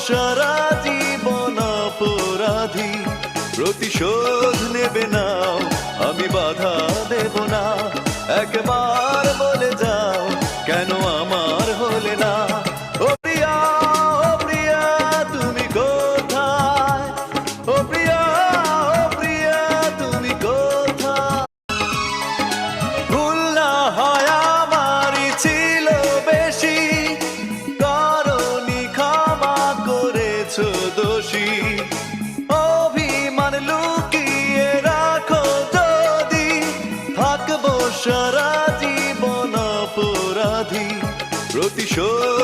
সারা জীবন অপরাধী। প্রতিশোধ নেবে নাও, আমি বাধা দেব না। একবার বলে যাও, কেন আমার হলে না? ও প্রিয়া, ও প্রিয়া, তুমি কোথায়? ও প্রিয়া, ও প্রিয়া, তুমি কোথায়? ভুল না হয় আমারই ছিল বেশি, কারণই ক্ষমা করেছো দোষী। অভিমান লুকিয়ে রাখো যদি, থাকবো সারা জীবন অপরাধী। প্রতিশোধ